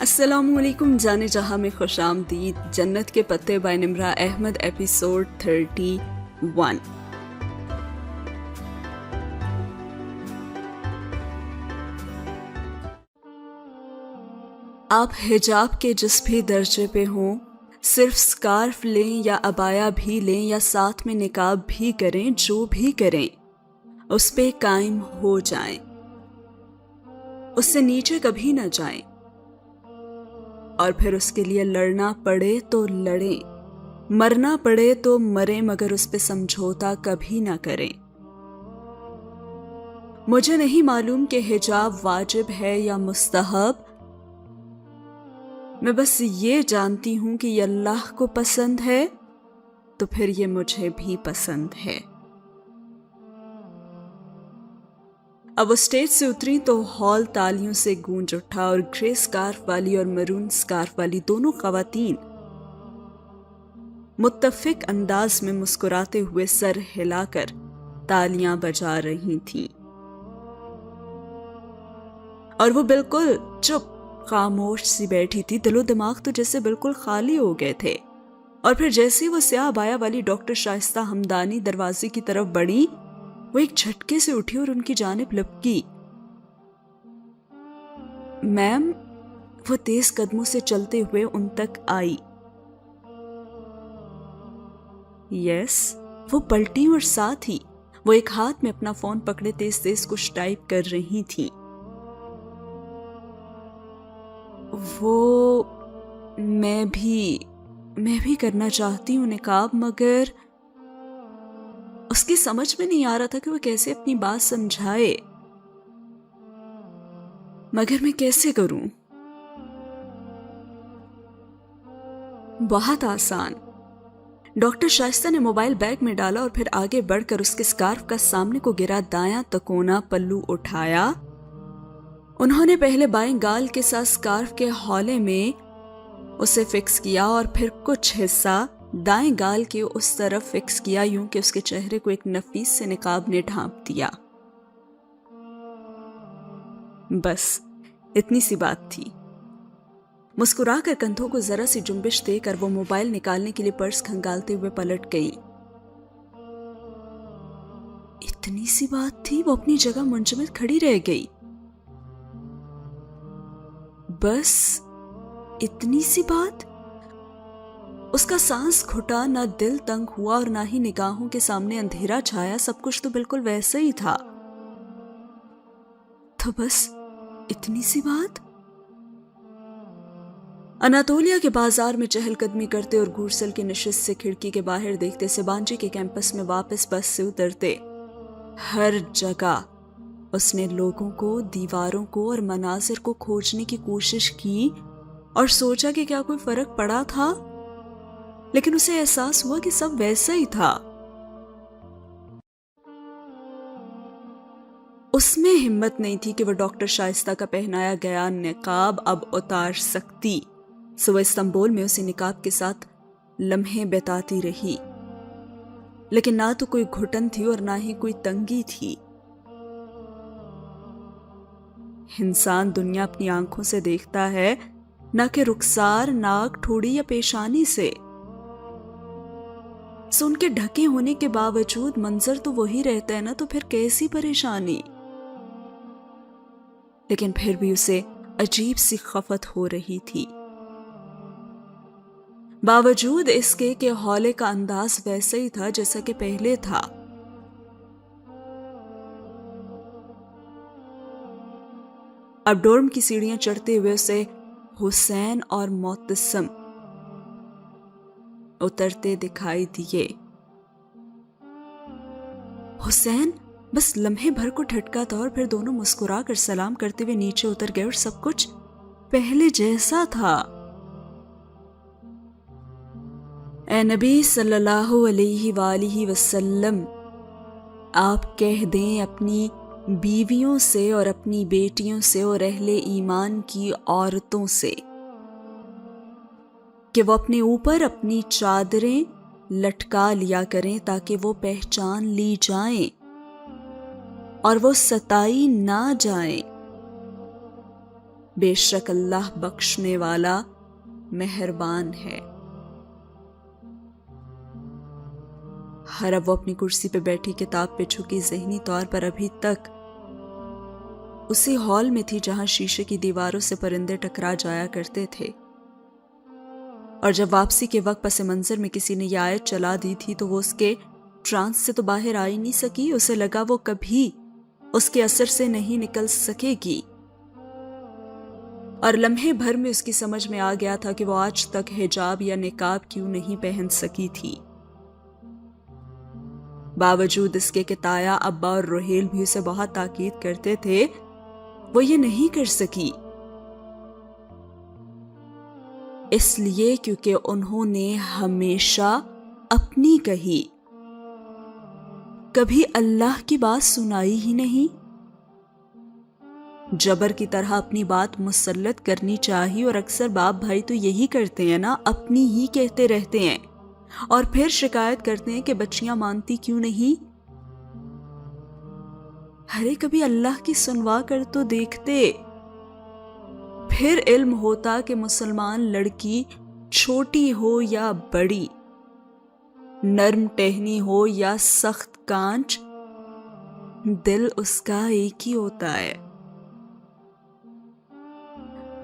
अस्सलामु अलैकुम जाने जहां में खुश आमदीद। जन्नत के पत्ते बाय निम्रा अहमद एपिसोड 31। आप हिजाब के जिस भी दर्जे पे हों, सिर्फ स्कार्फ लें या अबाया भी लें या साथ में निकाब भी करें, जो भी करें उस पे कायम हो जाएं, उससे नीचे कभी न जाएं। और फिर उसके लिए लड़ना पड़े तो लड़ें, मरना पड़े तो मरें, मगर उस पे समझौता कभी ना करें। मुझे नहीं मालूम कि हिजाब वाजिब है या मुस्तहब, मैं बस ये जानती हूं कि ये अल्लाह को पसंद है तो फिर ये मुझे भी पसंद है। अब वो स्टेज से उतरी तो हॉल तालियों से गूंज उठा और ग्रे स्कार्फ वाली और मरून स्कार्फ वाली दोनों खवातीन मुत्तफिक अंदाज में मुस्कुराते हुए सर हिलाकर तालियां बजा रही थीं। और वो बिल्कुल चुप खामोश सी बैठी थी, दिलो दिमाग तो जैसे बिल्कुल खाली हो गए थे। और फिर जैसे वो स्याह बाया वाली डॉक्टर शाइस्ता हमदानी दरवाजे की तरफ बढ़ी, वो एक झटके से उठी और उनकी जानिब लपकी। मैम, वो तेज कदमों से चलते हुए उन तक आई। यस, वो पलटी और साथ ही वो एक हाथ में अपना फोन पकड़े तेज तेज कुछ टाइप कर रही थी। वो मैं भी करना चाहती हूं निकाब, मगर उसकी समझ में नहीं आ रहा था कि वो कैसे अपनी बात समझाए। मगर मैं कैसे करूं? बहुत आसान। डॉक्टर शाइस्ता ने मोबाइल बैग में डाला और फिर आगे बढ़कर उसके स्कार्फ का सामने को गिरा दायां तकोना पल्लू उठाया। उन्होंने पहले बाएं गाल के साथ स्कार्फ के हौले में उसे फिक्स किया और फिर कुछ हिस्सा दाएं गाल के उस तरफ फिक्स किया, यूं कि उसके चेहरे को एक नफीस से निकाब ने ढांप दिया। बस इतनी सी बात थी। मुस्कुराकर कंधों को जरा सी जुम्बिश देकर वो मोबाइल निकालने के लिए पर्स खंगालते हुए पलट गई। इतनी सी बात थी, वो अपनी जगह मुंजमद खड़ी रह गई। बस इतनी सी बात। उसका सांस घुटा, ना दिल तंग हुआ और ना ही निगाहों के सामने अंधेरा छाया। सब कुछ तो बिल्कुल वैसा ही था। तो बस इतनी सी बात। अनातोलिया के बाजार में चहलकदमी करते और घूरसल की नशिस्त से खिड़की के बाहर देखते, सिबांजी के कैंपस में वापस बस से उतरते, हर जगह उसने लोगों को, दीवारों को और मनाजिर को खोजने की कोशिश की और सोचा कि क्या कोई फर्क पड़ा था, लेकिन उसे एहसास हुआ कि सब वैसा ही था। उसमें हिम्मत नहीं थी कि वह डॉक्टर शाइस्ता का पहनाया गया निकाब अब उतार सकती। सो वह इस्तांबुल में उसी निकाब के साथ लम्हे बिताती रही, लेकिन ना तो कोई घुटन थी और ना ही कोई तंगी थी। इंसान दुनिया अपनी आंखों से देखता है, ना कि रुखसार, नाक, ठोड़ी या पेशानी से। सो उनके ढके होने के बावजूद मंजर तो वही रहता है ना, तो फिर कैसी परेशानी। लेकिन फिर भी उसे अजीब सी खफत हो रही थी, बावजूद इसके कि हौले का अंदाज वैसा ही था जैसा कि पहले था। अब डोर्म की सीढ़ियां चढ़ते हुए उसे हुसैन और मोतसम उतरते दिखाई दिए। हुसैन बस लम्हे भर को ठटका था और फिर दोनों मुस्कुरा कर सलाम करते हुए नीचे उतर गए और सब कुछ पहले जैसा था। ए नबी सल्लल्लाहु अलैहि वसल्लम, आप कह दें अपनी बीवियों से और अपनी बेटियों से और अहले ईमान की औरतों से कि वो अपने ऊपर अपनी चादरें लटका लिया करें ताकि वो पहचान ली जाएं और वो सताई ना जाएं। بے شک اللہ بخشنے والا مہربان ہے۔ ہر اب وہ اپنی کرسی پہ بیٹھی کتاب پہ جھکی ذہنی طور پر ابھی تک اسی ہال میں تھی جہاں شیشے کی دیواروں سے پرندے ٹکرا جایا کرتے تھے، اور جب واپسی کے وقت پس منظر میں کسی نے یہ آیت چلا دی تھی تو وہ اس کے ٹرانس سے تو باہر آ ہی نہیں سکی۔ اسے لگا وہ کبھی اس کے اثر سے نہیں نکل سکے گی، اور لمحے بھر میں اس کی سمجھ میں آ گیا تھا کہ وہ آج تک حجاب یا نقاب کیوں نہیں پہن سکی تھی۔ باوجود اس کے کہ تایا، ابا اور روحیل بھی اسے بہت تاکید کرتے تھے، وہ یہ نہیں کر سکی، اس لیے کیونکہ انہوں نے ہمیشہ اپنی کہی، کبھی اللہ کی بات سنائی ہی نہیں۔ جبر کی طرح اپنی بات مسلط کرنی چاہیے، اور اکثر باپ بھائی تو یہی کرتے ہیں نا، اپنی ہی کہتے رہتے ہیں اور پھر شکایت کرتے ہیں کہ بچیاں مانتی کیوں نہیں۔ ارے کبھی اللہ کی سنوا کر تو دیکھتے، پھر علم ہوتا کہ مسلمان لڑکی چھوٹی ہو یا بڑی، نرم ٹہنی ہو یا سخت کانچ، دل اس کا ایک ہی ہوتا ہے،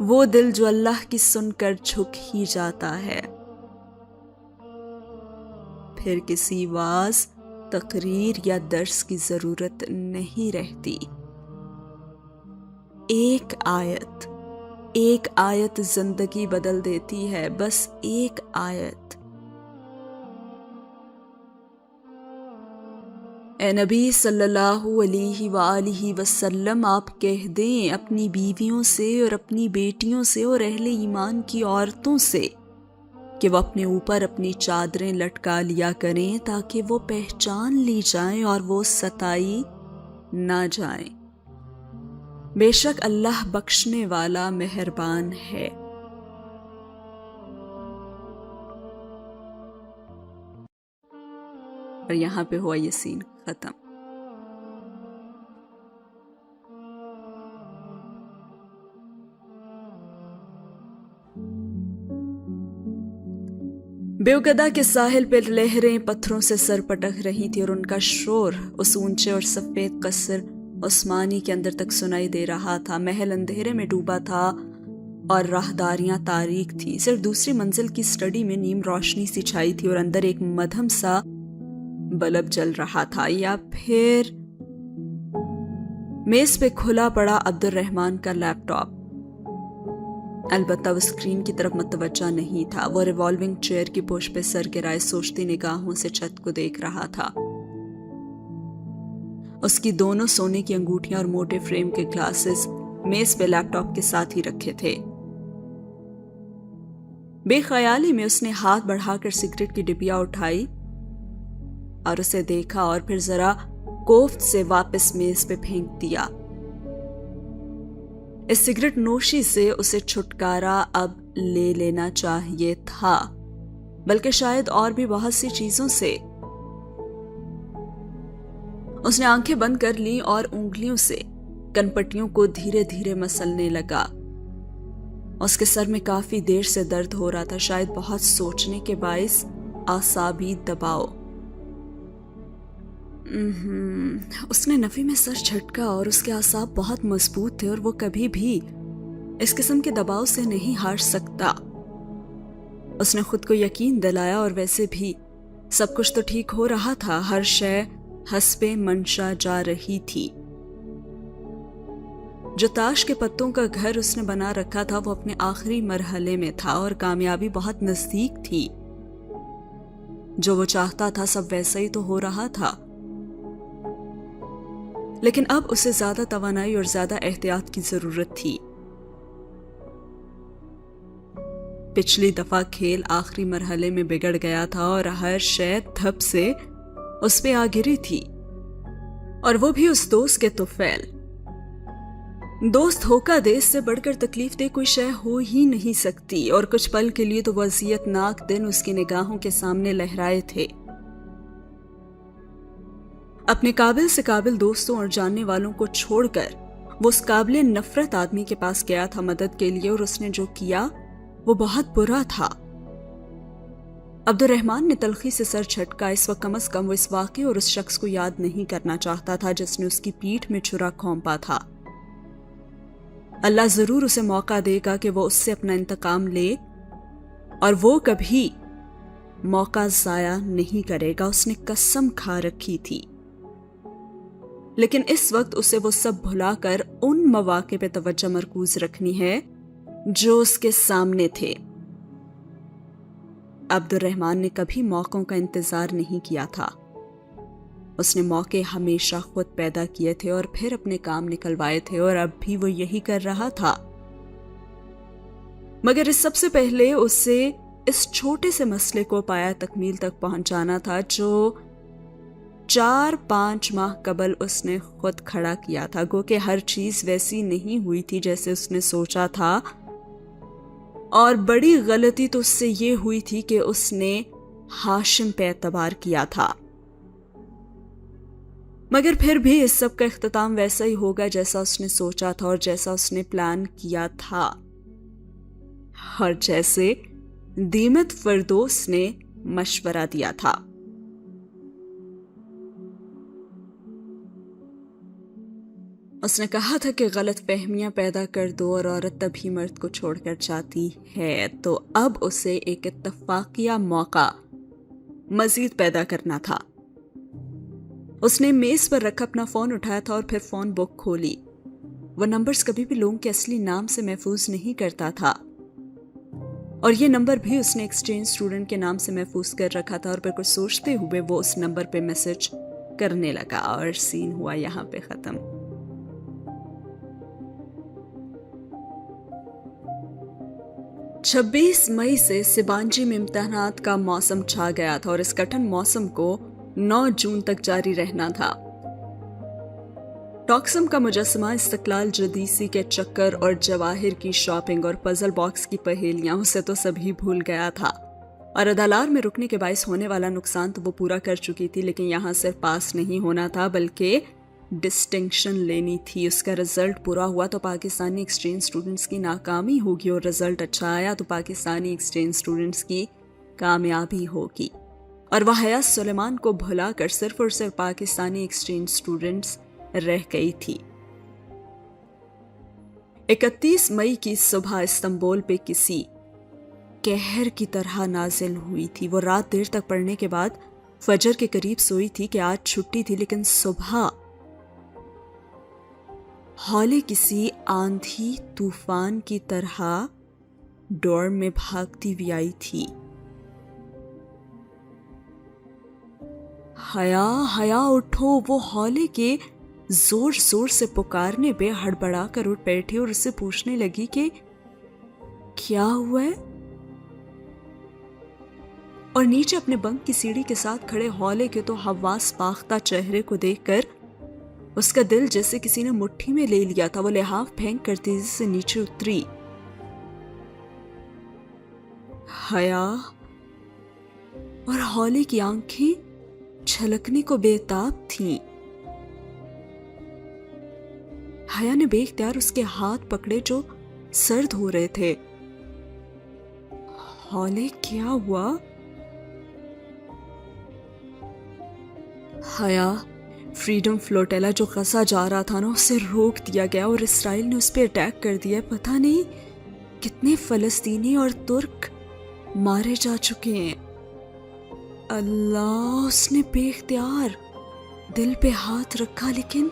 وہ دل جو اللہ کی سن کر جھک ہی جاتا ہے، پھر کسی واز، تقریر یا درس کی ضرورت نہیں رہتی۔ ایک آیت زندگی بدل دیتی ہے، بس ایک آیت۔ اے نبی صلی اللہ علیہ وآلہ وسلم، آپ کہہ دیں اپنی بیویوں سے اور اپنی بیٹیوں سے اور اہل ایمان کی عورتوں سے کہ وہ اپنے اوپر اپنی چادریں لٹکا لیا کریں تاکہ وہ پہچان لی جائیں اور وہ ستائی نہ جائیں۔ بے شک اللہ بخشنے والا مہربان ہے۔ اور یہاں پہ ہوا یہ سین ختم۔ بیوگدہ کے ساحل پہ لہریں پتھروں سے سر پٹک رہی تھی اور ان کا شور اس اونچے اور سفید قصر عثمانی کے اندر تک سنائی دے رہا تھا۔ محل اندھیرے میں ڈوبا تھا اور راہداریاں تاریک تھی، صرف دوسری منزل کی سٹڈی میں نیم روشنی سی چھائی تھی اور اندر ایک مدھم سا بلب جل رہا تھا، یا پھر میز پہ کھلا پڑا عبد الرحمن کا لیپ ٹاپ۔ البتہ وہ اسکرین کی طرف متوجہ نہیں تھا، وہ ریوالونگ چیئر کی پوش پہ سر گرائے سوچتی نگاہوں سے چھت کو دیکھ رہا تھا۔ اس کی دونوں سونے کی انگوٹھیاں اور موٹے فریم کے گلاسز میز پہ لیپ ٹاپ کے ساتھ ہی رکھے تھے۔ بے خیالی میں اس نے ہاتھ بڑھا کر سگریٹ کی ڈبیا اٹھائی اور اسے دیکھا اور پھر ذرا کوفت سے واپس میز پہ پھینک دیا۔ اس سگریٹ نوشی سے اسے چھٹکارا اب لے لینا چاہیے تھا، بلکہ شاید اور بھی بہت سی چیزوں سے۔ اس نے آنکھیں بند کر لی اور انگلیوں سے کنپٹیوں کو دھیرے دھیرے مسلنے لگا۔ اس کے سر میں کافی دیر سے درد ہو رہا تھا، شاید بہت سوچنے کے باعث اعصابی دباؤ۔ اس نے نفی میں سر جھٹکا اور اس کے اعصاب بہت مضبوط تھے اور وہ کبھی بھی اس قسم کے دباؤ سے نہیں ہار سکتا۔ اس نے خود کو یقین دلایا اور ویسے بھی سب کچھ تو ٹھیک ہو رہا تھا، ہر شے حسب منشا جا رہی تھی۔ جو تاش کے پتوں کا گھر اس نے بنا رکھا تھا وہ اپنے آخری مرحلے میں تھا اور کامیابی بہت نزدیک تھی۔ جو وہ چاہتا تھا سب ویسا ہی تو ہو رہا تھا، لیکن اب اسے زیادہ توانائی اور زیادہ احتیاط کی ضرورت تھی۔ پچھلی دفعہ کھیل آخری مرحلے میں بگڑ گیا تھا اور ہر شے دھپ سے اس پہ آ گری تھی، اور وہ بھی اس دوست کے طفیل۔ دوست دھوکہ دے، اس سے بڑھ کر تکلیف دہ کوئی شے ہو ہی نہیں سکتی، اور کچھ پل کے لیے تو وہ اذیت ناک دن اس کی نگاہوں کے سامنے لہرائے تھے۔ اپنے قابل سے قابل دوستوں اور جاننے والوں کو چھوڑ کر وہ اس قابل نفرت آدمی کے پاس گیا تھا مدد کے لیے، اور اس نے جو کیا وہ بہت برا تھا۔ عبد الرحمن نے تلخی سے سر جھٹکا۔ اس وقت کم از کم وہ اس واقعے اور اس شخص کو یاد نہیں کرنا چاہتا تھا جس نے اس کی پیٹھ میں چھرا کھونپا تھا۔ اللہ ضرور اسے موقع دے گا کہ وہ اس سے اپنا انتقام لے، اور وہ کبھی موقع ضائع نہیں کرے گا، اس نے قسم کھا رکھی تھی۔ لیکن اس وقت اسے وہ سب بھلا کر ان مواقع پہ توجہ مرکوز رکھنی ہے جو اس کے سامنے تھے۔ عبد الرحمن نے کبھی موقعوں کا انتظار نہیں کیا تھا، اس نے موقع ہمیشہ خود پیدا کیے تھے اور پھر اپنے کام نکلوائے تھے، اور اب بھی وہ یہی کر رہا تھا۔ مگر اس سب سے پہلے اسے اس چھوٹے سے مسئلے کو پایا تکمیل تک پہنچانا تھا جو 4-5 ماہ قبل اس نے خود کھڑا کیا تھا۔ گو کہ ہر چیز ویسی نہیں ہوئی تھی جیسے اس نے سوچا تھا، اور بڑی غلطی تو اس سے یہ ہوئی تھی کہ اس نے ہاشم پہ اعتبار کیا تھا۔ مگر پھر بھی اس سب کا اختتام ویسا ہی ہوگا جیسا اس نے سوچا تھا، اور جیسا اس نے پلان کیا تھا، اور جیسے دیمت فردوس نے مشورہ دیا تھا۔ اس نے کہا تھا کہ غلط فہمیاں پیدا کر دو اور عورت تبھی مرد کو چھوڑ کر جاتی ہے، تو اب اسے ایک اتفاقیہ موقع مزید پیدا کرنا تھا۔ اس نے میز پر رکھا اپنا فون اٹھایا تھا اور پھر فون بک کھولی۔ وہ نمبرز کبھی بھی لوگوں کے اصلی نام سے محفوظ نہیں کرتا تھا، اور یہ نمبر بھی اس نے ایکسچینج اسٹوڈنٹ کے نام سے محفوظ کر رکھا تھا، اور پھر کچھ سوچتے ہوئے وہ اس نمبر پہ میسج کرنے لگا، اور سین ہوا یہاں پہ ختم۔ 26 مئی سے سبانجی میں امتحانات کا موسم چھا گیا تھا، اور اس کٹھن موسم کو 9 جون تک جاری رہنا تھا۔ ٹاکسم کا مجسمہ، استقلال جدیسی کے چکر اور جواہر کی شاپنگ اور پزل باکس کی پہیلیاں اسے تو سبھی بھول گیا تھا، اور ادالار میں رکنے کے باعث ہونے والا نقصان تو وہ پورا کر چکی تھی، لیکن یہاں صرف پاس نہیں ہونا تھا بلکہ ڈسٹنکشن لینی تھی۔ اس کا رزلٹ برا ہوا تو پاکستانی ایکسچینج اسٹوڈنٹس کی ناکامی ہوگی، اور رزلٹ اچھا آیا تو پاکستانی ایکسچینج اسٹوڈنٹس کی کامیابی ہوگی، اور وہ حیات سلیمان کو بھلا کر صرف اور صرف پاکستانی ایکسچینج اسٹوڈنٹس رہ گئی تھی۔ 31 مئی کی صبح استنبول پہ کسی قہر کی طرح نازل ہوئی تھی۔ وہ رات دیر تک پڑھنے کے بعد فجر کے قریب سوئی تھی کہ آج چھٹی تھی، لیکن صبح ہالے کسی آندھی طوفان کی طرح ڈورم میں بھاگتی ہوئی آئی تھی۔ حیا حیا اٹھو! وہ ہالے کے زور زور سے پکارنے پہ ہڑبڑا کر اٹھ بیٹھی اور اس سے پوچھنے لگی کہ کیا ہوا ہے، اور نیچے اپنے بنک کی سیڑھی کے ساتھ کھڑے ہالے کے تو حواس باختہ چہرے کو دیکھ کر اس کا دل جیسے کسی نے مٹھی میں لے لیا تھا۔ وہ لحاف پھینک کر تیزی سے نیچے اتری۔ حیا اور ہالے کی آنکھیں چھلکنے کو بے تاب تھیں۔ حیا نے بے اختیار اس کے ہاتھ پکڑے جو سرد ہو رہے تھے۔ ہالے کیا ہوا؟ حیا، فریڈم فلوٹیلا جو غزہ جا رہا تھا نا، اسے روک دیا گیا اور اسرائیل نے اس پہ اٹیک کر دیا۔ پتہ نہیں کتنے فلسطینی اور ترک مارے جا چکے ہیں۔ اللہ، اس نے بے اختیار دل پہ ہاتھ رکھا، لیکن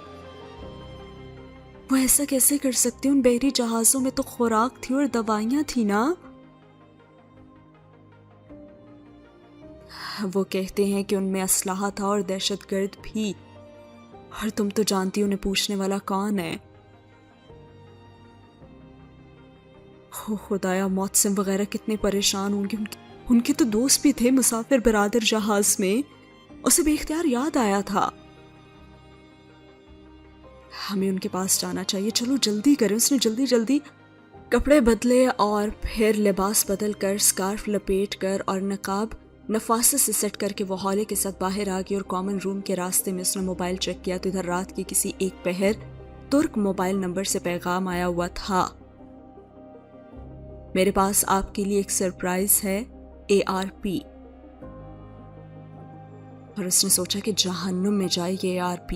وہ ایسا کیسے کر سکتے؟ ان بحری جہازوں میں تو خوراک تھی اور دوائیاں تھی نا۔ وہ کہتے ہیں کہ ان میں اسلحہ تھا اور دہشت گرد بھی، اور تم تو جانتی انہیں پوچھنے والا کون ہے۔ خدایا، موتسم وغیرہ کتنے پریشان ہوں گے، ان کے تو دوست بھی تھے مسافر برادر جہاز میں۔ اسے بے اختیار یاد آیا تھا، ہمیں ان کے پاس جانا چاہیے، چلو جلدی کریں۔ اس نے جلدی کپڑے بدلے اور پھر لباس بدل کر سکارف لپیٹ کر اور نقاب نفاست سے سیٹ کر کے وہ ہالے کے ساتھ باہر آ گئی، اور کامن روم کے راستے میں اس نے موبائل چیک کیا تو ادھر رات کے کسی 1 پہر तुर्क मोबाइल नंबर से पैगाम आया हुआ था, मेरे पास आपके लिए एक सरप्राइज है, ARP। और उसने सोचा कि जहन्नुम में जाए ये ARP।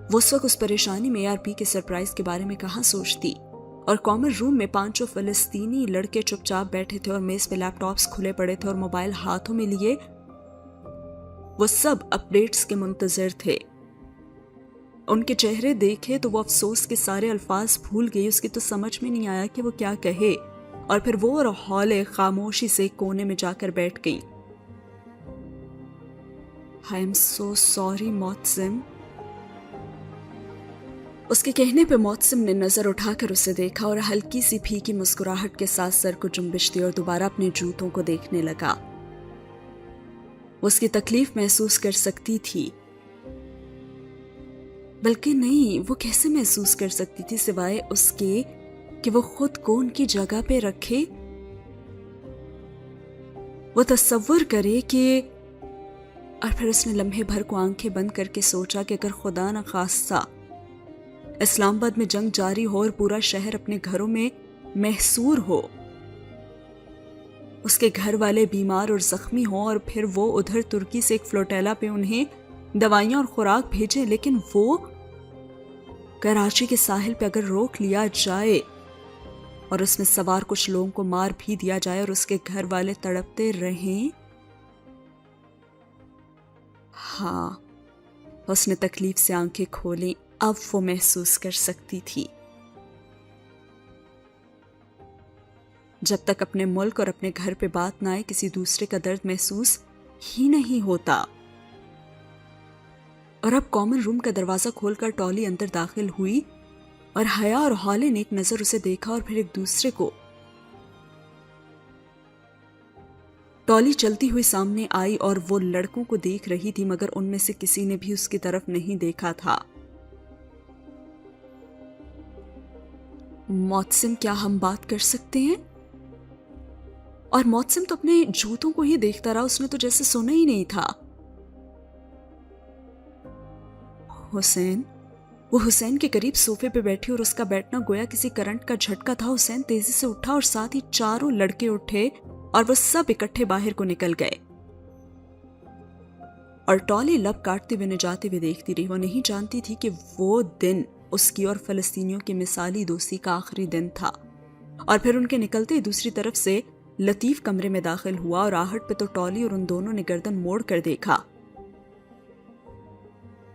वो उस वक्त उस परेशानी में ARP के सरप्राइज के बारे में कहाँ सोचती। और कॉमन रूम में 5 फलस्तीनी लड़के चुपचाप बैठे थे और मेज पे लैपटॉप्स खुले पड़े थे और मोबाइल हाथों में लिए वो सब अपडेट्स के मुंतजर थे। उनके चेहरे देखे तो वो अफसोस के सारे अल्फाज भूल गई। उसकी तो समझ में नहीं आया कि वो क्या कहे। और फिर वो और हौले खामोशी से कोने में जाकर बैठ गई। I am so sorry Mohsin. उसके कहने पे मोहसिन ने नजर उठाकर उसे देखा और हल्की सी फीकी मुस्कुराहट के साथ सर को जुम्बिश दी और दोबारा अपने जूतों को देखने लगा। वो उसकी तकलीफ महसूस कर सकती थी, बल्कि नहीं, वो कैसे महसूस कर सकती थी सिवाय उसके कि वो खुद को उनकी जगह पे रखे। वो तसव्वुर करे कि, और फिर उसने लम्हे भर को आंखें बंद करके सोचा कि अगर खुदा न खास्ता इस्लामाबाद में जंग जारी हो और पूरा शहर अपने घरों में महसूर हो, उसके घर वाले बीमार और जख्मी हो और फिर वो उधर तुर्की से एक फ्लोटेला पे उन्हें दवाइयां और खुराक भेजे, लेकिन वो कराची के साहिल पे अगर रोक लिया जाए और उसमें सवार कुछ लोगों को मार भी दिया जाए और उसके घर वाले तड़पते रहें। हाँ, उसने तकलीफ से आंखें खोली। अब वो महसूस कर सकती थी। जब तक अपने मुल्क और अपने घर पे बात ना आए किसी दूसरे का दर्द महसूस ही नहीं होता। और अब कॉमन रूम का दरवाजा खोलकर टॉली अंदर दाखिल हुई और हया और हौले ने एक नजर उसे देखा और फिर एक दूसरे को। टॉली चलती हुई सामने आई और वो लड़कों को देख रही थी, मगर उनमें से किसी ने भी उसकी तरफ नहीं देखा था। मोहसिन, क्या हम बात कर सकते हैं? और मोहसिन तो अपने जूतों को ही देखता रहा, उसने तो जैसे सुना ही नहीं था। हुसैन, वो हुसैन के करीब सोफे पे बैठी और उसका बैठना गोया किसी करंट का झटका था। हुसैन तेजी से उठा और साथ ही चारों लड़के उठे और वो सब इकट्ठे बाहर को निकल गए। और टॉली लब काटते हुए जाते हुए देखती रही। वो नहीं जानती थी कि वो दिन उसकी और फलस्तीनियों की मिसाली दोस्ती का आखिरी दिन था। और फिर उनके निकलते ही दूसरी तरफ से लतीफ कमरे में दाखिल हुआ और आहट पे तो टॉली और उन दोनों ने गर्दन मोड़ कर देखा।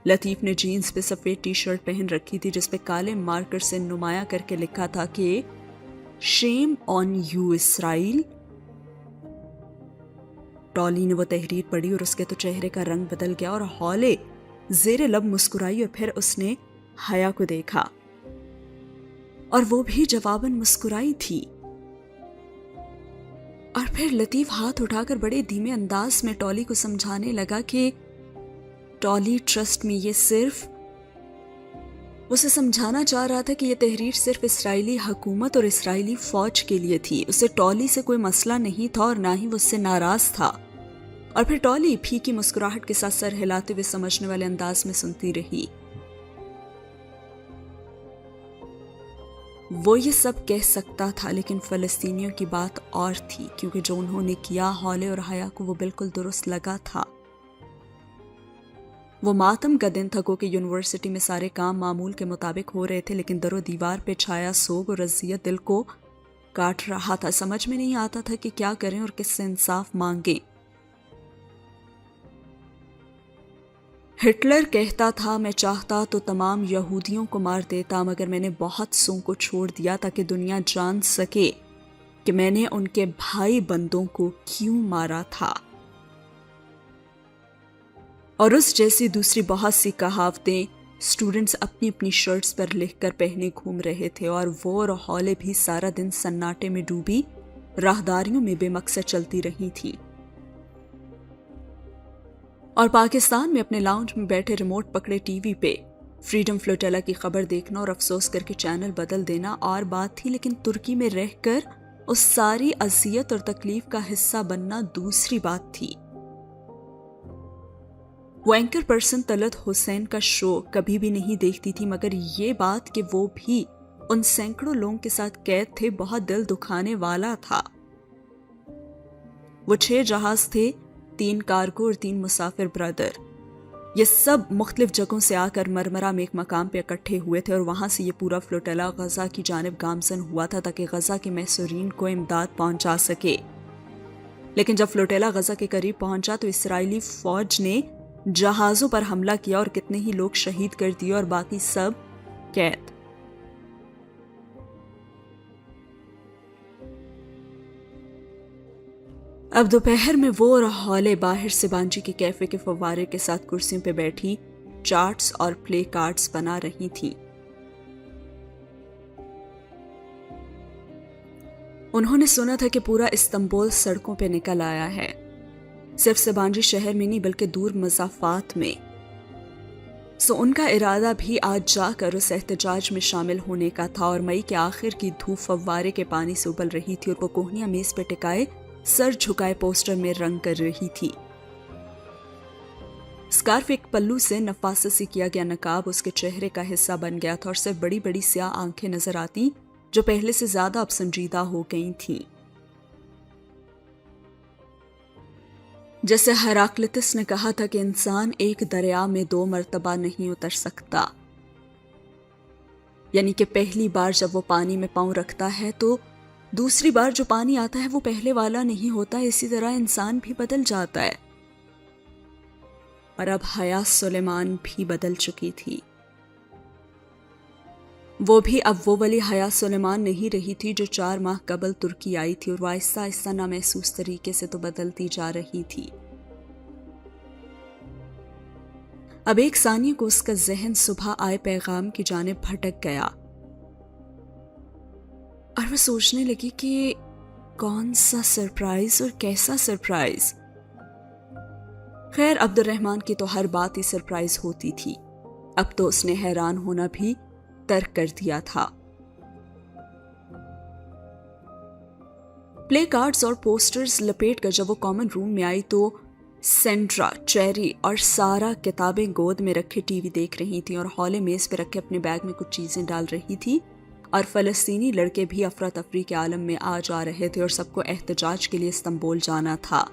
लतीफ ने जीन्स पे सफेद टी शर्ट पहन रखी थी जिसपे काले मार्कर से नुमाया करके लिखा था कि शेम ऑन यू इसराइल। टॉली ने वो तहरीर पढ़ी और उसके तो चेहरे का रंग बदल गया और हौले जेरे लब मुस्कुराई और फिर उसने हया को देखा और वो भी जवाबन मुस्कुराई थी। और फिर लतीफ हाथ उठाकर बड़े धीमे अंदाज में टॉली को समझाने लगा कि टॉली ट्रस्ट में, ये सिर्फ उसे समझाना चाह रहा था कि यह तहरीर सिर्फ इसराइली हुकूमत और इसराइली फौज के लिए थी। उसे टॉली से कोई मसला नहीं था और ना ही वो उससे नाराज था। और फिर टॉली फीकी मुस्कुराहट के साथ सर हिलाते हुए समझने वाले अंदाज में सुनती रही। वो ये सब कह सकता था, लेकिन फलस्तीनियों की बात और थी, क्योंकि जो उन्होंने किया हौले और हया को वो बिल्कुल दुरुस्त लगा था। वो मातम का दिन था कि यूनिवर्सिटी में सारे काम मामूल के मुताबिक हो रहे थे, लेकिन दरो दीवार पे छाया सोग और अजियत दिल को काट रहा था। समझ में नहीं आता था कि क्या करें और किससे इंसाफ मांगे। हिटलर कहता था, मैं चाहता तो तमाम यहूदियों को मार देता, मगर मैंने बहुत सौ को छोड़ दिया ताकि दुनिया जान सके कि मैंने उनके भाई बंदों को क्यों मारा था। और उस जैसी दूसरी बहुत सी कहावतें स्टूडेंट्स अपनी अपनी शर्ट्स पर लिखकर पहने घूम रहे थे और वो और हौले भी सारा दिन सन्नाटे में डूबी राहदारियों में बेमकसद चलती रही थी। और पाकिस्तान में अपने लाउंज में बैठे रिमोट पकड़े टीवी पे फ्रीडम फ्लोटेला की खबर देखना और अफसोस करके चैनल बदल देना और बात थी, लेकिन तुर्की में रहकर उस सारी अजियत और तकलीफ का हिस्सा बनना दूसरी बात थी। وہ اینکر پرسن طلعت حسین کا شو کبھی بھی نہیں دیکھتی تھی، مگر یہ بات کہ وہ بھی ان سینکڑوں لوگوں کے ساتھ قید تھے بہت دل دکھانے والا تھا۔ وہ 6 جہاز تھے، 3 کارگو اور 3 مسافر برادر۔ یہ سب مختلف جگہوں سے آ کر مرمرہ میں ایک مقام پہ اکٹھے ہوئے تھے اور وہاں سے یہ پورا فلوٹیلا غزہ کی جانب گامزن ہوا تھا تاکہ غزہ کے محصورین کو امداد پہنچا سکے۔ لیکن جب فلوٹیلا غزہ کے قریب پہنچا تو اسرائیلی فوج نے جہازوں پر حملہ کیا اور کتنے ہی لوگ شہید کر دیے اور باقی سب قید۔ اب دوپہر میں وہ اور ہالے باہر سے بانجی کے کیفے کے فوارے کے ساتھ کرسیوں پہ بیٹھی چارٹس اور پلے کارڈز بنا رہی تھیں۔ انہوں نے سنا تھا کہ پورا استنبول سڑکوں پہ نکل آیا ہے، صرف سبانجی شہر میں نہیں بلکہ دور مضافات میں۔ ان کا ارادہ بھی آج جا کر اس احتجاج میں شامل ہونے کا تھا، اور مئی کے آخر کی دھوپ فوارے کے پانی سے ابل رہی تھی اور وہ کوہنیاں میز پہ ٹکائے سر جھکائے پوسٹر میں رنگ کر رہی تھی۔ سکارف ایک پلو سے نفاست سے کیا گیا نقاب اس کے چہرے کا حصہ بن گیا تھا اور صرف بڑی بڑی سیاہ آنکھیں نظر آتی جو پہلے سے زیادہ اب سنجیدہ ہو گئی تھیں۔ جیسے ہراکلتس نے کہا تھا کہ انسان ایک دریا میں 2 مرتبہ نہیں اتر سکتا، یعنی کہ پہلی بار جب وہ پانی میں پاؤں رکھتا ہے تو دوسری بار جو پانی آتا ہے وہ پہلے والا نہیں ہوتا۔ اسی طرح انسان بھی بدل جاتا ہے، اور اب حیا سلیمان بھی بدل چکی تھی۔ وہ بھی اب وہ والی حیا سلیمان نہیں رہی تھی جو 4 ماہ قبل ترکی آئی تھی، اور وہ آہستہ آہستہ نامحسوس طریقے سے تو بدلتی جا رہی تھی۔ اب ایک ثانیے کو اس کا ذہن صبح آئے پیغام کی جانب بھٹک گیا اور وہ سوچنے لگی کہ کون سا سرپرائز اور کیسا سرپرائز۔ خیر، عبد الرحمن کی تو ہر بات ہی سرپرائز ہوتی تھی، اب تو اس نے حیران ہونا بھی ترک کر دیا تھا۔ پلے کارڈز اور پوسٹرز لپیٹ کر جب وہ کامن روم میں آئی تو سینڈرا، چیری اور سارا کتابیں گود میں رکھے ٹی وی دیکھ رہی تھیں اور ہالے میز پہ رکھے اپنے بیگ میں کچھ چیزیں ڈال رہی تھی، اور فلسطینی لڑکے بھی افراتفری کے عالم میں آ جا رہے تھے اور سب کو احتجاج کے لیے استنبول جانا تھا۔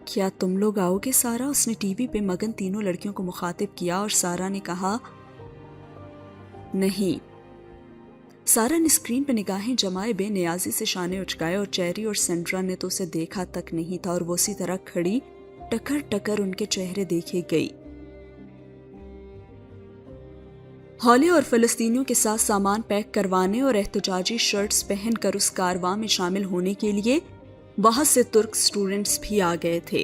کیا تم لوگ آؤ گے سارا؟ اس نے ٹی وی پہ مگن تینوں لڑکیوں کو مخاطب کیا اور سارا نے کہا نہیں۔ سارا نے اسکرین پہ نگاہیں جمائے بے نیازی سے شانے اچکائے اور چیری اور سینڈرا نے تو اسے دیکھا تک نہیں تھا اور وہ اسی طرح کھڑی ٹکر ٹکر ان کے چہرے دیکھے گئی۔ ہالے اور فلسطینیوں کے ساتھ سامان پیک کروانے اور احتجاجی شرٹس پہن کر اس کارواں میں شامل ہونے کے لیے بہت سے ترک سٹوڈنٹس بھی آ گئے تھے،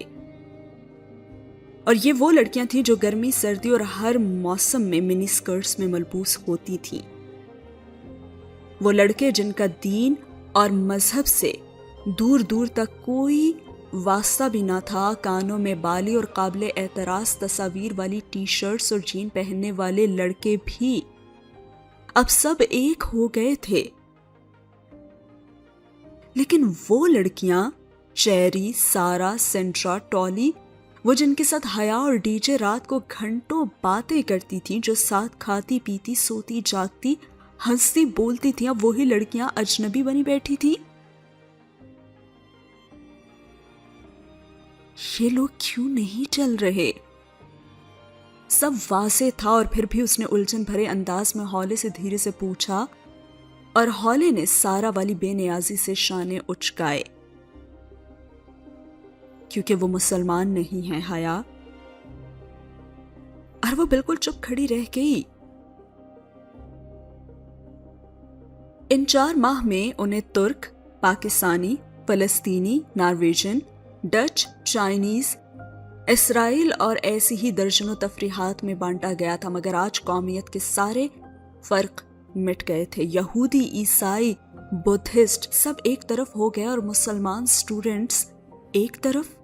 اور یہ وہ لڑکیاں تھیں جو گرمی، سردی اور ہر موسم میں منی سکرٹس میں ملبوس ہوتی تھیں، وہ لڑکے جن کا دین اور مذہب سے دور دور تک کوئی واسطہ بھی نہ تھا، کانوں میں بالی اور قابل اعتراض تصاویر والی ٹی شرٹس اور جین پہننے والے لڑکے بھی اب سب ایک ہو گئے تھے۔ لیکن وہ لڑکیاں، چیری، سارا، سینڈرا، ٹالی، وہ جن کے ساتھ حیا اور ڈی جے رات کو گھنٹوں باتیں کرتی تھیں، جو ساتھ کھاتی پیتی سوتی جاگتی ہنستی بولتی تھیں، اب وہی لڑکیاں اجنبی بنی بیٹھی تھی۔ یہ لوگ کیوں نہیں چل رہے؟ سب واضح تھا، اور پھر بھی اس نے الجھن بھرے انداز میں ہالے سے دھیرے سے پوچھا، اور ہالے نے سارا والی بے نیازی سے شانے اچکائے۔ کیونکہ وہ مسلمان نہیں ہے حیا، اور وہ بالکل چپ کھڑی رہ گئی۔ ان 4 ماہ میں انہیں ترک، پاکستانی، فلسطینی، نارویجن، ڈچ، چائنیز، اسرائیل اور ایسی ہی درجنوں تفریحات میں بانٹا گیا تھا، مگر آج قومیت کے سارے فرق مٹ گئے تھے۔ یہودی، عیسائی، بدھسٹ سب ایک طرف ہو گئے اور مسلمان سٹوڈنٹس ایک طرف۔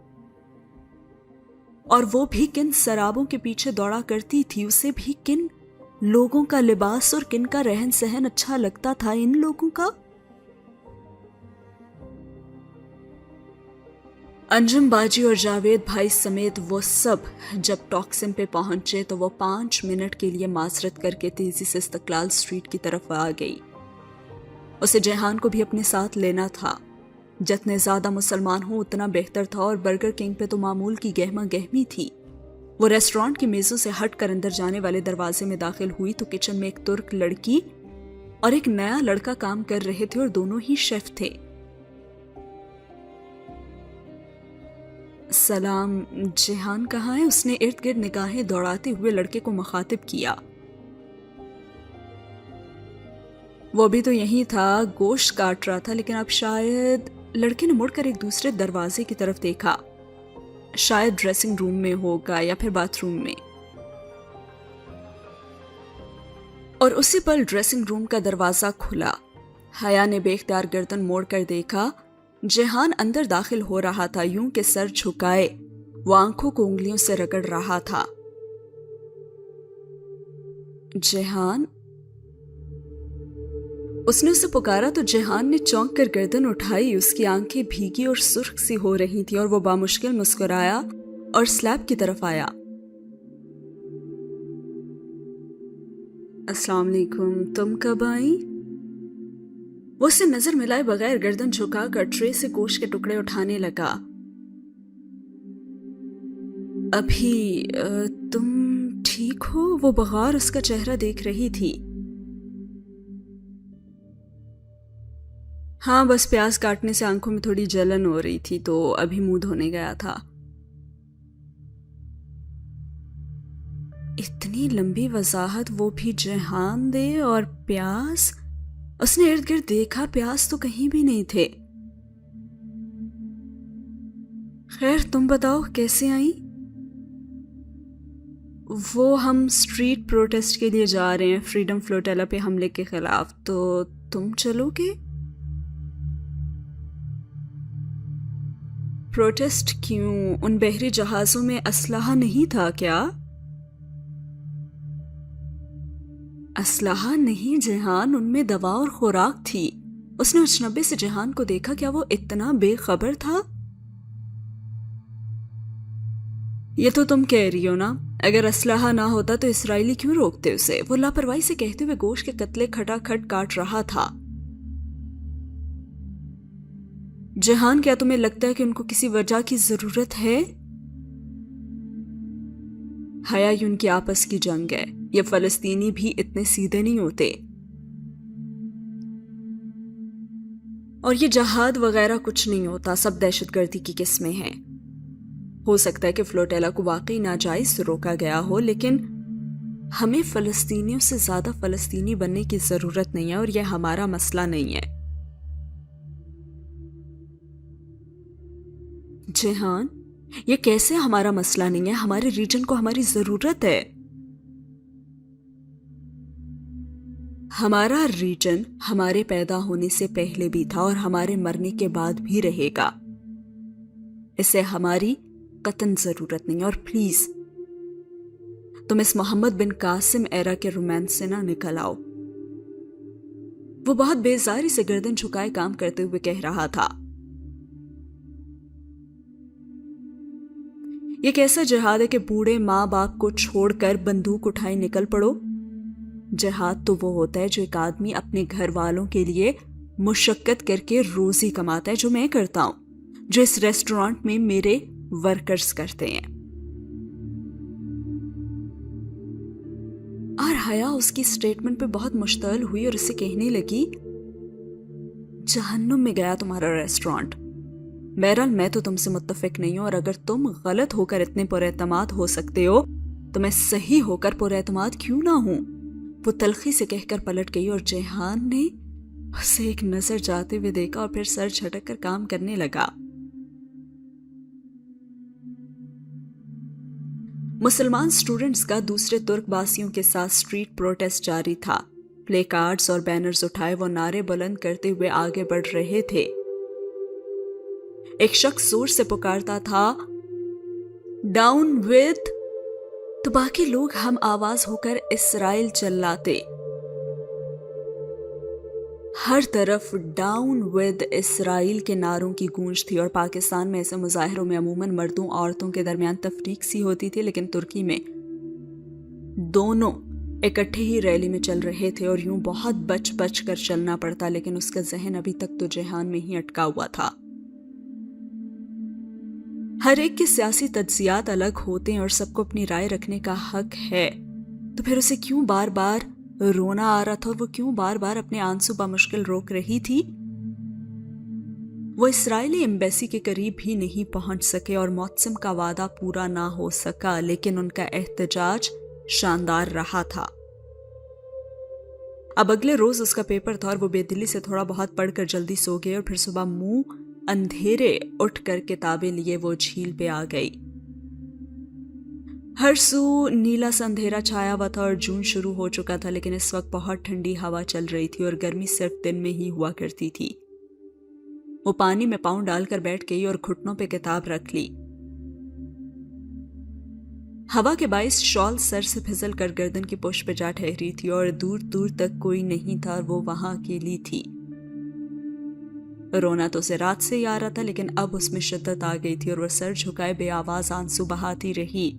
اور وہ بھی کن سرابوں کے پیچھے دوڑا کرتی تھی، اسے بھی کن لوگوں کا لباس اور کن کا رہن سہن اچھا لگتا تھا، ان لوگوں کا۔ अंजुम बाजी और जावेद भाई समेत वो सब जब टॉक्सिम पे पहुंचे तो वो 5 मिनट के लिए माजरत करके तेजी से इस्तकलाल स्ट्रीट की तरफ आ गई। उसे जेहान को भी अपने साथ लेना था। जितने ज्यादा मुसलमान हो उतना बेहतर था, और बर्गर किंग पे तो मामूल की गहमा गहमी थी। वो रेस्टोरेंट की मेजों से हट कर अंदर जाने वाले दरवाजे में दाखिल हुई तो किचन में एक तुर्क लड़की और एक नया लड़का काम कर रहे थे, और दोनों ही शेफ थे। सलाम, जेहान कहाँ है? उसने इर्द गिर्द निगाहें दौड़ाते हुए लड़के को मुखातिब किया। वो भी तो यहीं था, गोश्त काट रहा था, लेकिन अब शायद। लड़के ने मुड़कर एक दूसरे दरवाजे की तरफ देखा। शायद ड्रेसिंग रूम में होगा या फिर बाथरूम में। और उसी पल ड्रेसिंग रूम का दरवाजा खुला। हया ने बेख्तियार गर्दन मोड़कर देखा। जेहान अंदर दाखिल हो रहा था, यूं के सर झुकाए वो आंखों को उंगलियों से रगड़ रहा था। जेहान, उसने उसे पुकारा तो जेहान ने चौंक कर गर्दन उठाई। उसकी आंखें भीगी और सुर्ख सी हो रही थी, और वो बामुश्किल मुस्कुराया और स्लैब की तरफ आया। अस्सलाम वालेकुम, तुम कब आई? वो उससे नजर मिलाए बगैर गर्दन झुकाकर ट्रे से गोश्त के टुकड़े उठाने लगा। अभी तुम ठीक हो? वो बगौर उसका चेहरा देख रही थी। हाँ, बस प्याज काटने से आंखों में थोड़ी जलन हो रही थी तो अभी मुंह धोने गया था। इतनी लंबी वजाहत, वो भी जेहान दे, और प्याज? उसने इर्द गिर्द देखा, प्याज तो कहीं भी नहीं थे। खैर, तुम बताओ कैसे आई? वो हम स्ट्रीट प्रोटेस्ट के लिए जा रहे हैं, फ्रीडम फ्लोटेला पे हमले के खिलाफ, तो तुम चलोगे? प्रोटेस्ट क्यों? उन बहरी जहाजों में असलहा नहीं था क्या? असलहा नहीं जेहान, उनमें दवा और खुराक थी। उसने अजनबी से जेहान को देखा। क्या वो इतना बेखबर था? ये तो तुम कह रही हो ना। अगर असलहा ना होता तो इसराइली क्यों रोकते उसे? वो लापरवाही से कहते हुए गोश्त के कतले खटाखट काट रहा था। जेहान, क्या तुम्हें लगता है कि उनको किसी वजह की जरूरत है? हया, ये उनकी आपस की जंग है। ये फलस्तीनी भी इतने सीधे नहीं होते। और ये जहाद वगैरह कुछ नहीं होता, सब दहशतगर्दी की किस्में हैं। हो सकता है कि फ्लोटेला को वाकई नाजायज रोका गया हो, लेकिन हमें फलस्तीनियों से ज्यादा फलस्तीनी बनने की जरूरत नहीं है, और यह हमारा मसला नहीं है। जेहान, ये कैसे हमारा मसला नहीं है? हमारे रीजन को हमारी जरूरत है। हमारा रीजन हमारे पैदा होने से पहले भी था और हमारे मरने के बाद भी रहेगा। इसे हमारी कतन जरूरत नहीं। और प्लीज, तुम इस मोहम्मद बिन कासिम एरा के रोमांस से ना निकल आओ। वो बहुत बेजारी से गर्दन झुकाए काम करते हुए कह रहा था। ये कैसा जिहाद है कि बूढ़े माँ बाप को छोड़कर बंदूक उठाए निकल पड़ो? जिहाद तो वो होता है जो एक आदमी अपने घर वालों के लिए मुशक्कत करके रोजी कमाता है, जो मैं करता हूं, जो इस रेस्टोरेंट में मेरे वर्कर्स करते हैं। और हया उसकी स्टेटमेंट पे बहुत मुश्तल हुई और उसे कहने लगी, जहन्नुम में गया तुम्हारा रेस्टोरेंट। बहरहाल, मैं तो तुमसे मुत्तफिक नहीं हूं, और अगर तुम गलत होकर इतने पुरएतमाद हो सकते हो तो मैं सही होकर पुरएतमाद क्यों ना हूं? वो तलखी से कहकर पलट गई और जेहान ने उसे एक नजर जाते हुए देखा और फिर सर झटक कर काम करने लगा। मुसलमान स्टूडेंट्स का दूसरे तुर्क बासियों के साथ स्ट्रीट प्रोटेस्ट जारी था। प्ले कार्ड्स और बैनर्स उठाए वो नारे बुलंद करते हुए आगे बढ़ रहे थे। एक शख्स जोर से पुकारता था, डाउन विद, तो बाकी लोग हम आवाज होकर इसराइल चिल्लाते। ہر طرف ڈاؤن ود اسرائیل کے نعروں کی گونج تھی، اور پاکستان میں ایسے مظاہروں میں عموماً مردوں عورتوں کے درمیان تفریق سی ہوتی تھی، لیکن ترکی میں دونوں اکٹھے ہی ریلی میں چل رہے تھے، اور یوں بہت بچ بچ کر چلنا پڑتا، لیکن اس کا ذہن ابھی تک تو جہان میں ہی اٹکا ہوا تھا۔ ہر ایک کے سیاسی تجزیات الگ ہوتے ہیں اور سب کو اپنی رائے رکھنے کا حق ہے، تو پھر اسے کیوں بار بار رونا آ رہا تھا، اور وہ کیوں بار بار اپنے آنسو بمشکل روک رہی تھی؟ وہ اسرائیلی ایمبیسی کے قریب بھی نہیں پہنچ سکے اور معتصم کا وعدہ پورا نہ ہو سکا، لیکن ان کا احتجاج شاندار رہا تھا۔ اب اگلے روز اس کا پیپر تھا، اور وہ بے دلی سے تھوڑا بہت پڑھ کر جلدی سو گئے، اور پھر صبح منہ اندھیرے اٹھ کر کتابیں لیے وہ جھیل پہ آ گئی۔ ہر سو نیلا سا اندھیرا چھایا ہوا تھا اور جون شروع ہو چکا تھا، لیکن اس وقت بہت ٹھنڈی ہوا چل رہی تھی اور گرمی صرف دن میں ہی ہوا کرتی تھی۔ وہ پانی میں پاؤں ڈال کر بیٹھ گئی اور گھٹنوں پہ کتاب رکھ لی۔ ہوا کے باعث شال سر سے پھسل کر گردن کی پشت پہ جا ٹھہری تھی، اور دور دور تک کوئی نہیں تھا، اور وہ وہاں اکیلی تھی۔ رونا تو اسے رات سے ہی آ رہا تھا، لیکن اب اس میں شدت آ گئی تھی، اور وہ سر جھکائے بے آواز آنسو بہاتی رہی۔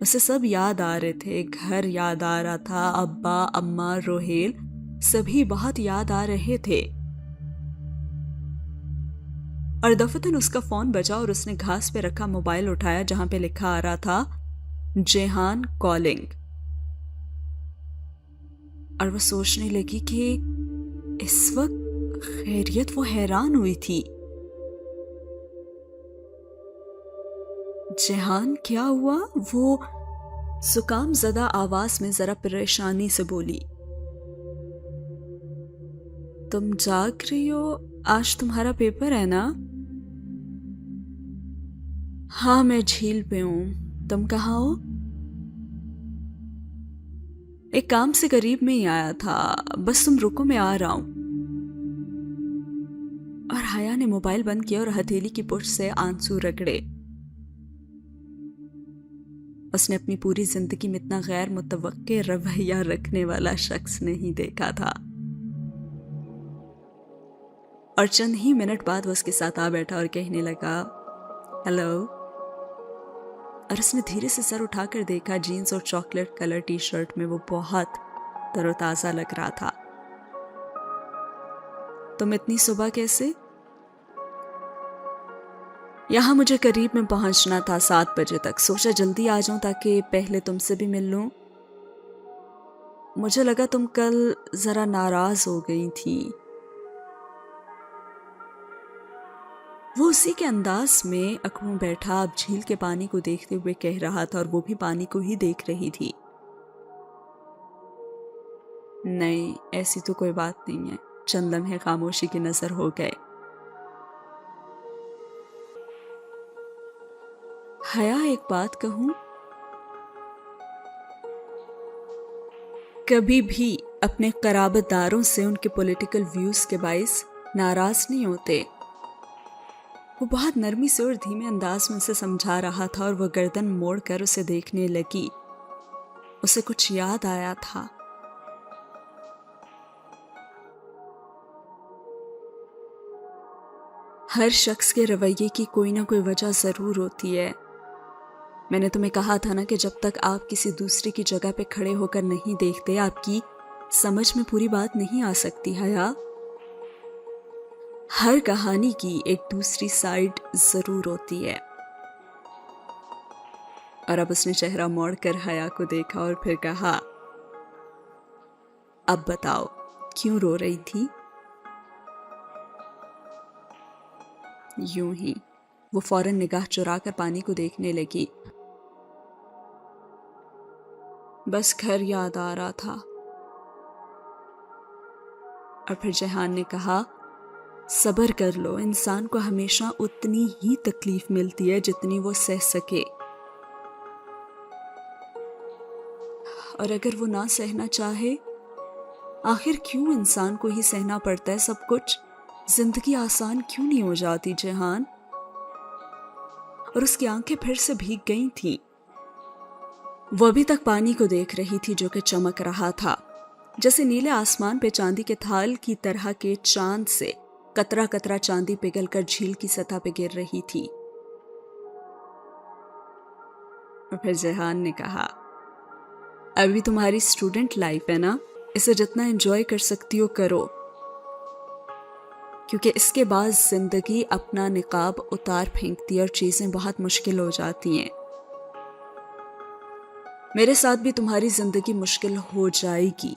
اسے سب یاد آ رہے تھے، گھر یاد آ رہا تھا، ابا، اماں، روہیل، سبھی بہت یاد آ رہے تھے۔ اور دفتن اس کا فون بجا اور اس نے گھاس پہ رکھا موبائل اٹھایا، جہاں پہ لکھا آ رہا تھا جیہان کالنگ۔ اور وہ سوچنے لگی کہ اس وقت خیریت، وہ حیران ہوئی تھی۔ جیہان کیا ہوا؟ وہ زکام زدہ آواز میں ذرا پریشانی سے بولی۔ تم جاگ رہی ہو؟ آج تمہارا پیپر ہے نا؟ ہاں میں جھیل پہ ہوں، تم کہاں ہو؟ ایک کام سے قریب میں ہی آیا تھا، بس تم رکو میں آ رہا ہوں۔ اور حیا نے موبائل بند کیا اور ہتھیلی کی پشت سے آنسو رگڑے۔ اس نے اپنی پوری زندگی میں اتنا غیر متوقع رویہ رکھنے والا شخص نہیں دیکھا تھا۔ اور چند ہی منٹ بعد وہ اس کے ساتھ آ بیٹھا اور کہنے لگا، ہیلو۔ اور اس نے دھیرے سے سر اٹھا کر دیکھا، جینز اور چاکلیٹ کلر ٹی شرٹ میں وہ بہت تر و تازہ لگ رہا تھا۔ تم اتنی صبح کیسے؟ یہاں مجھے قریب میں پہنچنا تھا 7 بجے تک، سوچا جلدی آ جاؤں تاکہ پہلے تم سے بھی مل لوں۔ مجھے لگا تم کل ذرا ناراض ہو گئی تھی۔ وہ اسی کے انداز میں اکموں بیٹھا اب جھیل کے پانی کو دیکھتے ہوئے کہہ رہا تھا، اور وہ بھی پانی کو ہی دیکھ رہی تھی۔ نہیں، ایسی تو کوئی بات نہیں ہے۔ چند لمحے خاموشی کی نظر ہو گئے۔ حیا ایک بات کہوں؟ کبھی بھی اپنے قرابت داروں سے ان کے پولیٹیکل ویوز کے باعث ناراض نہیں ہوتے۔ وہ بہت نرمی سے اور دھیمے انداز میں اسے سمجھا رہا تھا، اور وہ گردن موڑ کر اسے دیکھنے لگی۔ اسے کچھ یاد آیا تھا۔ ہر شخص کے رویے کی کوئی نہ کوئی وجہ ضرور ہوتی ہے۔ میں نے تمہیں کہا تھا نا کہ جب تک آپ کسی دوسرے کی جگہ پہ کھڑے ہو کر نہیں دیکھتے، آپ کی سمجھ میں پوری بات نہیں آ سکتی۔ حیا، ہر کہانی کی ایک دوسری سائیڈ ضرور ہوتی ہے۔ اور اب اس نے چہرہ موڑ کر حیا کو دیکھا اور پھر کہا، اب بتاؤ کیوں رو رہی تھی؟ یوں ہی۔ وہ فوراً نگاہ چرا کر پانی کو دیکھنے لگی۔ بس گھر یاد آ رہا تھا۔ اور پھر جیہان نے کہا، صبر کر لو، انسان کو ہمیشہ اتنی ہی تکلیف ملتی ہے جتنی وہ سہ سکے، اور اگر وہ نہ سہنا چاہے، آخر کیوں انسان کو ہی سہنا پڑتا ہے سب کچھ؟ زندگی آسان کیوں نہیں ہو جاتی جیہان؟ اور اس کی آنکھیں پھر سے بھیگ گئی تھیں۔ वो अभी तक पानी को देख रही थी जो कि चमक रहा था, जैसे नीले आसमान पे चांदी के थाल की तरह के चांद से कतरा कतरा चांदी पिघलकर झील की सतह पे गिर रही थी। और फिर जेहान ने कहा, अभी तुम्हारी स्टूडेंट लाइफ है ना, इसे जितना एंजॉय कर सकती हो करो, क्योंकि इसके बाद जिंदगी अपना निकाब उतार फेंकती है और चीजें बहुत मुश्किल हो जाती हैं। मेरे साथ भी तुम्हारी जिंदगी मुश्किल हो जाएगी।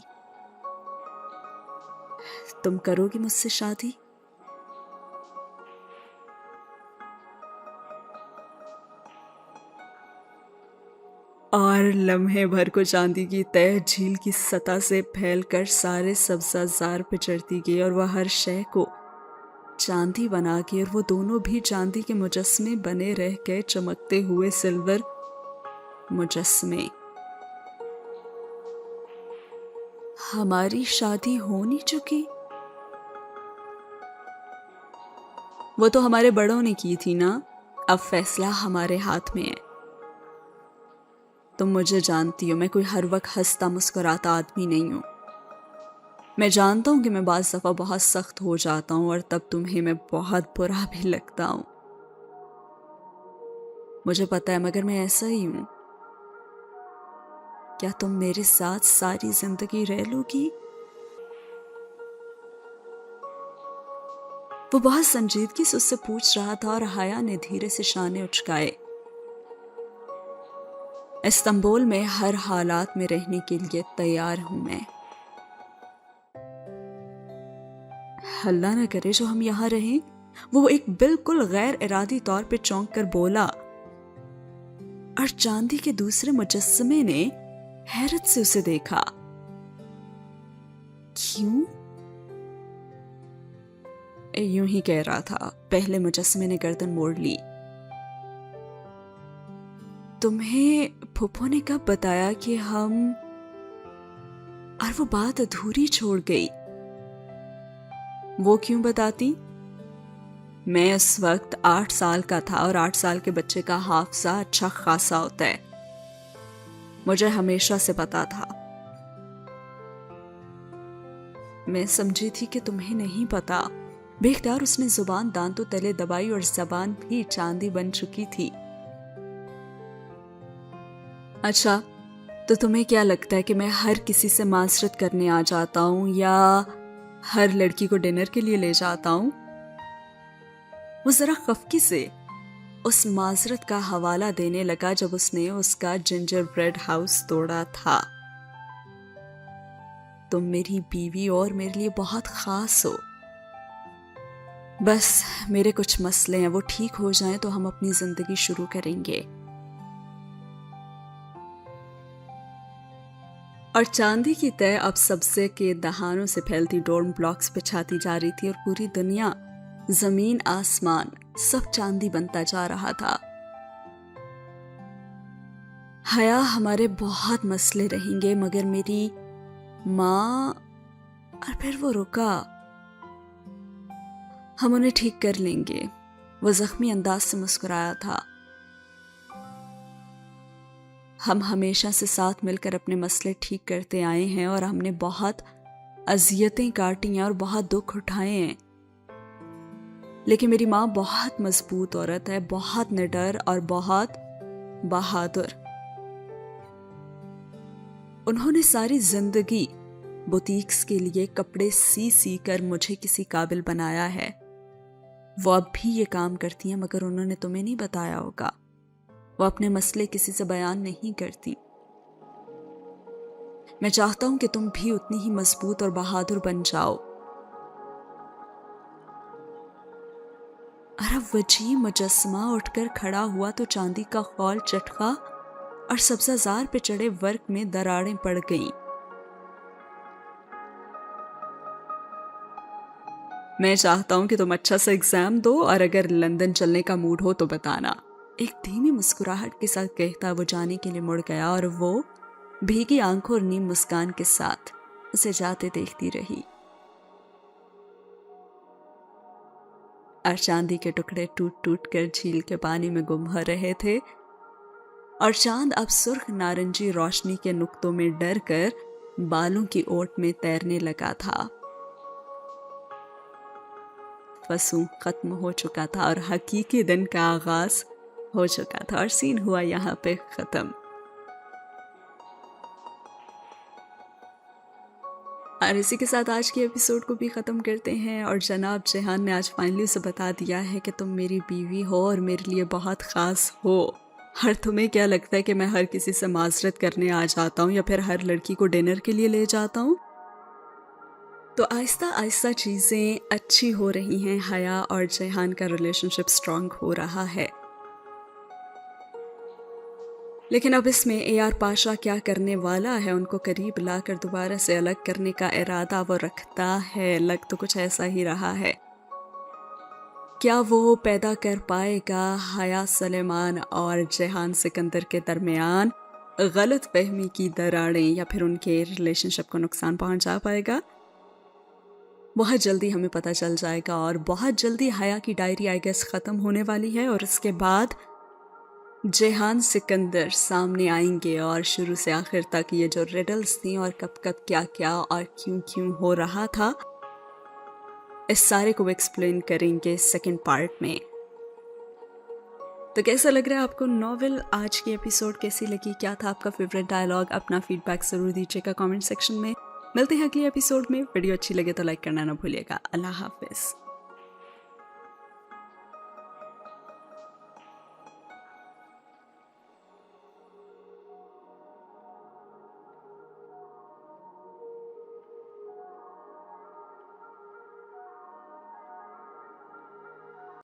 तुम करोगी मुझसे शादी? और लम्हे भर को चांदी की तह झील की सतह से फैलकर सारे सब्जाजार पे चढ़ती गई और वह हर शय को चांदी बना के, और वो दोनों भी चांदी के मुजस्मे बने रह गए, चमकते हुए सिल्वर मुजस्मे। हमारी शादी हो नहीं चुकी? वो तो हमारे बड़ों ने की थी ना, अब फैसला हमारे हाथ में है। तुम मुझे जानती हो, मैं कोई हर वक्त हंसता मुस्कुराता आदमी नहीं हूं। मैं जानता हूं कि मैं बाज़ दफ़ा बहुत सख्त हो जाता हूं और तब तुम्हें मैं बहुत बुरा भी लगता हूं, मुझे पता है, मगर मैं ऐसा ही हूं। क्या तुम मेरे साथ सारी जिंदगी रह लोगी? वो बहुत संजीदगी से उससे पूछ रहा था और हया ने धीरे से शाने उचकाए। इस्तांबुल में हर हालात में रहने के लिए तैयार हूं मैं। अल्लाह न करे जो हम यहां रहें। वो एक बिल्कुल गैर इरादी तौर पे चौंक कर बोला, और चांदी के दूसरे मुजस्समे ने हैरत से उसे देखा। क्यों? यूं ही कह रहा था, पहले मुजस्समे ने गर्दन मोड़ ली। तुम्हें फूफो ने कब बताया कि हम, और वो बात अधूरी छोड़ गई। वो क्यों बताती? मैं उस वक्त 8 साल का था और 8 साल के बच्चे का हाफजा अच्छा खासा होता है, मुझे हमेशा से पता था। मैं समझी थी कि तुम्हें नहीं पता। बेख्तियार उसने जुबान दांतों तले दबाई और जबान भी चांदी बन चुकी थी। अच्छा, तो तुम्हें क्या लगता है कि मैं हर किसी से माजरत करने आ जाता हूं या हर लड़की को डिनर के लिए ले जाता हूं? वो जरा खफकी से उस माजरत का हवाला देने लगा जब उसने उसका जिंजर ब्रेड हाउस तोड़ा था। तुम मेरी बीवी और मेरे लिए बहुत खास हो। बस मेरे कुछ मसले हैं, वो ठीक हो जाएं तो हम अपनी जिंदगी शुरू करेंगे। और चांदी की तह अब सबसे के दहानों से फैलती डोर्म ब्लॉक्स पे छाती जा रही थी और पूरी दुनिया, जमीन आसमान सब चांदी बनता जा रहा था। हया, हमारे बहुत मसले रहेंगे, मगर मेरी माँ, और फिर वो रुका। हम उन्हें ठीक कर लेंगे। वो जख्मी अंदाज से मुस्कुराया था। हम हमेशा से साथ मिलकर अपने मसले ठीक करते आए हैं और हमने बहुत अजियतें काटी हैं और बहुत दुख उठाए हैं, लेकिन मेरी माँ बहुत मजबूत औरत है, बहुत निडर और बहुत बहादुर। उन्होंने सारी जिंदगी बुटीक्स के लिए कपड़े सी सी कर मुझे किसी काबिल बनाया है। वो अब भी ये काम करती हैं, मगर उन्होंने तुम्हें नहीं बताया होगा। वो अपने मसले किसी से बयान नहीं करती। मैं चाहता हूं कि तुम भी उतनी ही मजबूत और बहादुर बन जाओ। अरब वजी मुजस्समा उठकर खड़ा हुआ तो चांदी का खौल चटका और सब्जाजार पे चढ़े वर्क में दरारें पड़ गईं। मैं चाहता हूं कि तुम अच्छा सा एग्जाम दो और अगर लंदन चलने का मूड हो तो बताना। एक धीमी मुस्कुराहट के साथ कहता वो जाने के लिए मुड़ गया और वो भीगी आंखों और नीम मुस्कान के साथ उसे जाते देखती रही। और चांदी के टुकड़े टूट टूट कर झील के पानी में गुम हो रहे थे और चांद अब सुर्ख नारंगी रोशनी के नुक्तों में डर कर बालों की ओट में तैरने लगा था। फसूं खत्म हो चुका था और हकीकी दिन का आगाज हो चुका था और सीन हुआ यहाँ पे खत्म। और इसी के साथ आज के एपिसोड को भी ख़त्म करते हैं। और जनाब जेहान ने आज फाइनली उसे बता दिया है कि तुम मेरी बीवी हो और मेरे लिए बहुत ख़ास हो। और तुम्हें क्या लगता है कि मैं हर किसी से माजरत करने आ जाता हूँ या फिर हर लड़की को डिनर के लिए ले जाता हूँ? तो आहिस्ता आहिस्ता चीज़ें अच्छी हो रही हैं। हया और जेहान का रिलेशनशिप स्ट्रांग हो रहा है। लेकिन अब इसमें AR पाशा क्या करने वाला है? उनको करीब लाकर दोबारा से अलग करने का इरादा वो रखता है। लग तो कुछ ऐसा ही रहा है। क्या वो पैदा कर पाएगा हया सलेमान और जेहान सिकंदर के दरमियान गलत फहमी की दरारें, या फिर उनके रिलेशनशिप को नुकसान पहुंचा पाएगा? बहुत जल्दी हमें पता चल जाएगा। और बहुत जल्दी हया की डायरी आई गेस ख़त्म होने वाली है और इसके बाद जेहान सिकंदर सामने आएंगे और शुरू से आखिर तक ये जो रिडल्स थी और कब कब क्या क्या और क्यों क्यों हो रहा था, इस सारे को एक्सप्लेन करेंगे सेकंड पार्ट में। तो कैसा लग रहा है आपको नॉवेल? आज की एपिसोड कैसी लगी? क्या था आपका फेवरेट डायलॉग? अपना फीडबैक जरूर दीजिएगा कमेंट सेक्शन में। मिलते हैं अगले एपिसोड में। वीडियो अच्छी लगे तो लाइक करना ना भूलिएगा। अल्लाह हाफिज।